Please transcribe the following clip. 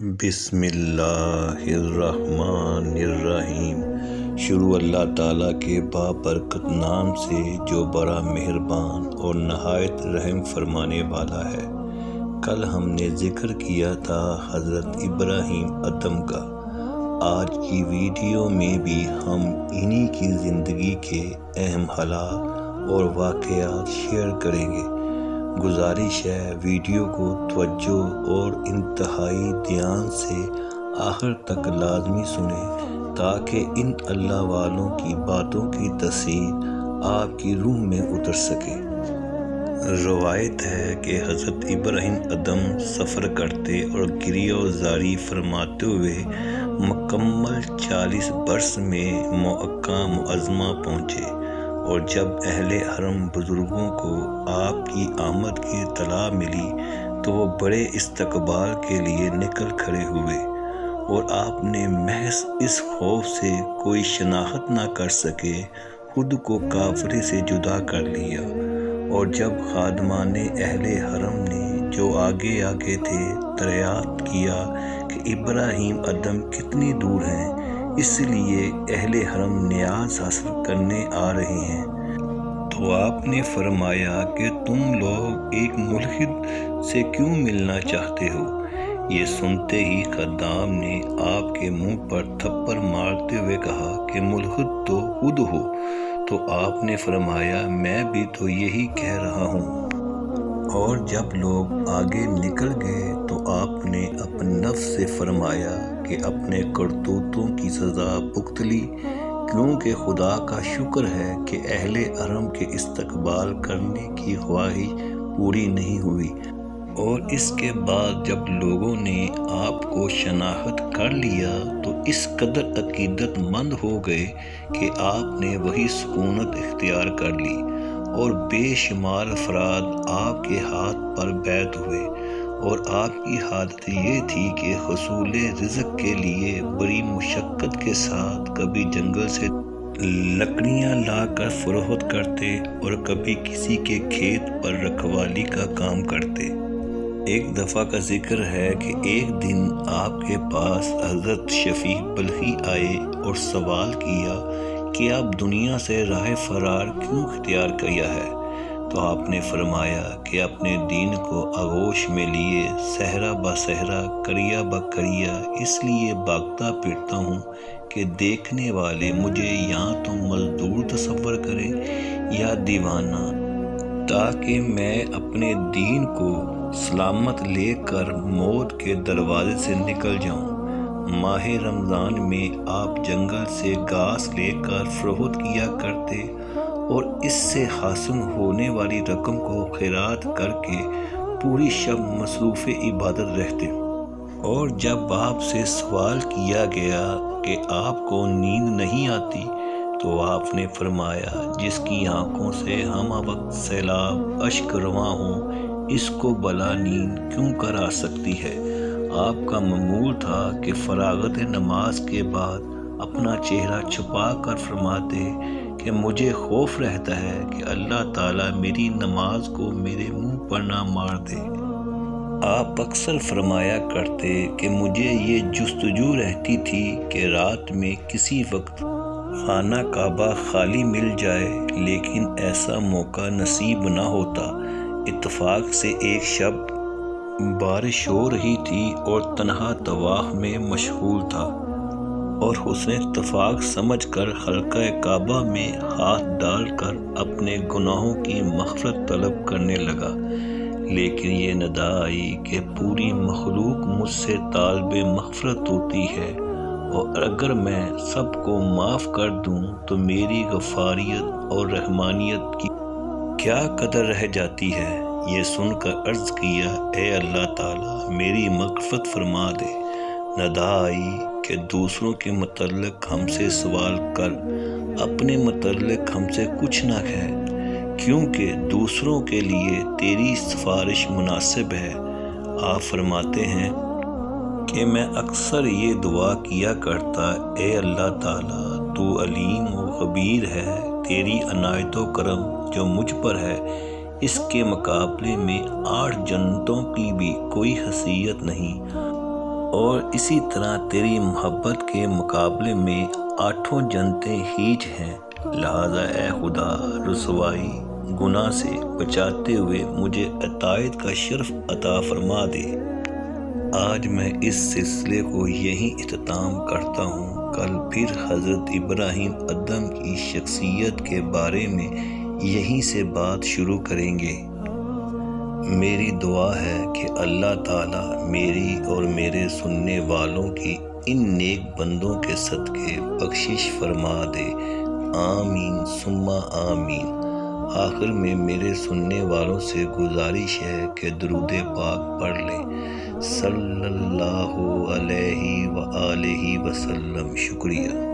بسم اللہ الرحمن الرحیم۔ شروع اللہ تعالیٰ کے بابرکت نام سے جو بڑا مہربان اور نہایت رحم فرمانے والا ہے۔ کل ہم نے ذکر کیا تھا حضرت ابراہیم ادم کا۔ آج کی ویڈیو میں بھی ہم انہی کی زندگی کے اہم حالات اور واقعات شیئر کریں گے۔ گزارش ہے ویڈیو کو توجہ اور انتہائی دھیان سے آخر تک لازمی سنیں تاکہ ان اللہ والوں کی باتوں کی تاثیر آپ کی روح میں اتر سکے۔ روایت ہے کہ حضرت ابراہیم ادم سفر کرتے اور گریہ و زاری فرماتے ہوئے مکمل 40 برس میں مکہ معظمہ پہنچے، اور جب اہل حرم بزرگوں کو آپ کی آمد کی اطلاع ملی تو وہ بڑے استقبال کے لیے نکل کھڑے ہوئے، اور آپ نے محض اس خوف سے کوئی شناخت نہ کر سکے خود کو کافرے سے جدا کر لیا۔ اور جب خادمان اہل حرم نے جو آگے آگے تھے دریافت کیا کہ ابراہیم ادم کتنی دور ہیں، اس لیے اہل حرم نیاز حاصل کرنے آ رہے ہیں، تو آپ نے فرمایا کہ تم لوگ ایک ملحد سے کیوں ملنا چاہتے ہو؟ یہ سنتے ہی خدام نے آپ کے منہ پر تھپڑ مارتے ہوئے کہا کہ ملحد تو خود ہو۔ تو آپ نے فرمایا میں بھی تو یہی کہہ رہا ہوں۔ اور جب لوگ آگے نکل گئے تو آپ نے اپنے نفس سے فرمایا کہ اپنے کرتوتوں کی سزا بھگت لی، کیونکہ خدا کا شکر ہے کہ اہل حرم کے استقبال کرنے کی خواہش پوری نہیں ہوئی۔ اور اس کے بعد جب لوگوں نے آپ کو شناخت کر لیا تو اس قدر عقیدت مند ہو گئے کہ آپ نے وہی سکونت اختیار کر لی، اور بے شمار افراد آپ کے ہاتھ پر بیعت ہوئے۔ اور آپ کی حالت یہ تھی کہ حصول رزق کے لیے بڑی مشقت کے ساتھ کبھی جنگل سے لکڑیاں لا کر فروخت کرتے اور کبھی کسی کے کھیت پر رکھوالی کا کام کرتے۔ ایک دفعہ کا ذکر ہے کہ ایک دن آپ کے پاس حضرت شفیع بلخی آئے اور سوال کیا کہ آپ دنیا سے راہ فرار کیوں اختیار کیا ہے؟ تو آپ نے فرمایا کہ اپنے دین کو آغوش میں لیے صحرا بہ صحرا قریہ بہ قریہ اس لیے بھاگتا پھرتا ہوں کہ دیکھنے والے مجھے یا تو مزدور تصور کریں یا دیوانہ، تاکہ میں اپنے دین کو سلامت لے کر موت کے دروازے سے نکل جاؤں۔ ماہ رمضان میں آپ جنگل سے گھاس لے کر فروخت کیا کرتے اور اس سے حاصل ہونے والی رقم کو خیرات کر کے پوری شب مصروف عبادت رہتے۔ اور جب آپ سے سوال کیا گیا کہ آپ کو نیند نہیں آتی تو آپ نے فرمایا جس کی آنکھوں سے ہمہ وقت سیلاب اشک رواں ہوں اس کو بلا نیند کیوں کر آ سکتی ہے؟ آپ کا معمول تھا کہ فراغت نماز کے بعد اپنا چہرہ چھپا کر فرماتے کہ مجھے خوف رہتا ہے کہ اللہ تعالیٰ میری نماز کو میرے منہ پر نہ مار دے۔ آپ اکثر فرمایا کرتے کہ مجھے یہ جستجو رہتی تھی کہ رات میں کسی وقت خانہ کعبہ خالی مل جائے، لیکن ایسا موقع نصیب نہ ہوتا۔ اتفاق سے ایک شب بارش ہو رہی تھی اور تنہا طواف میں مشغول تھا، اور حسن اتفاق سمجھ کر حلقہ کعبہ میں ہاتھ ڈال کر اپنے گناہوں کی مغفرت طلب کرنے لگا، لیکن یہ ندا آئی کہ پوری مخلوق مجھ سے طالب مغفرت ہوتی ہے، اور اگر میں سب کو معاف کر دوں تو میری غفاریت اور رحمانیت کی کیا قدر رہ جاتی ہے؟ یہ سن کر عرض کیا اے اللہ تعالیٰ میری مغفرت فرما دے۔ ندا آئی کہ دوسروں کے متعلق ہم سے سوال کر، اپنے متعلق ہم سے کچھ نہ کہہ، کیونکہ دوسروں کے لیے تیری سفارش مناسب ہے۔ آپ فرماتے ہیں کہ میں اکثر یہ دعا کیا کرتا اے اللہ تعالیٰ تو علیم و خبیر ہے، تیری عنایت و کرم جو مجھ پر ہے اس کے مقابلے میں 8 جنتوں کی بھی کوئی حیثیت نہیں، اور اسی طرح تیری محبت کے مقابلے میں 8 جنتیں ہیچ ہیں، لہذا اے خدا رسوائی گناہ سے بچاتے ہوئے مجھے عطایت کا شرف عطا فرما دے۔ آج میں اس سلسلے کو یہیں اختتام کرتا ہوں، کل پھر حضرت ابراہیم ادم کی شخصیت کے بارے میں یہیں سے بات شروع کریں گے۔ میری دعا ہے کہ اللہ تعالیٰ میری اور میرے سننے والوں کی ان نیک بندوں کے صدقے بخشش فرما دے، آمین ثم آمین۔ آخر میں میرے سننے والوں سے گزارش ہے کہ درود پاک پڑھ لیں، صلی اللہ علیہ وآلہ وسلم۔ شکریہ۔